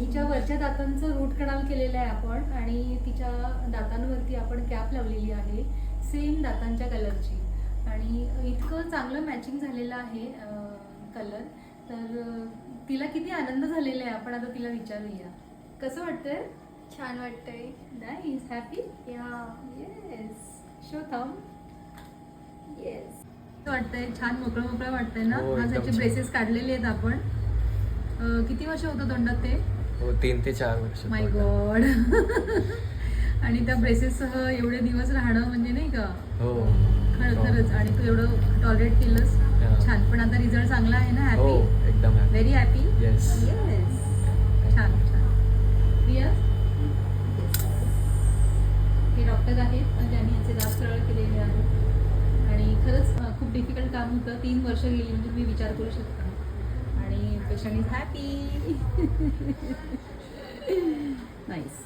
तिच्या वरच्या दातांचं root canal केलेलं आहे आपण आणि तिच्या दातांवरती आपण कॅप लावलेली आहे सेम दातांच्या कलरची आणि इतकं चांगलं मॅचिंग झालेलं आहे कलर. तर तिला किती आनंद झालेला आहे. आपण आता तिला विचारूया कसं वाटतंय. छान वाटतंय. नाईस. हॅपी. या येस. Show thumb. येस. वाटतंय छान मोकळं वाटतंय ना. हो, आज एकदम त्याचे छान. ब्रेसेस काढलेले आहेत आपण. किती वर्ष होतं तोंडात ते. हो 3 ते 4 वर्ष. माय गॉड. आणि त्या ब्रेसेससह एवढे दिवस राहणं म्हणजे नाही का. हो खरंच. आणि तू एवढं टॉलरेट केलंस. हा. छान. पण आता रिझल्ट चांगला आहे ना. हो हॅपी. एकदम happy. Very happy. Yes. Yes. छान. रियाज. हे डॉक्टर आहेत ज्यांनी याचे दात सरळ केलेले आहेत आणि खरंच खूप डिफिकल्ट काम होतं. 3 वर्ष गेली म्हणजे तुम्ही विचार करू शकता. आणि पेशंट इज हॅपी. नाईस.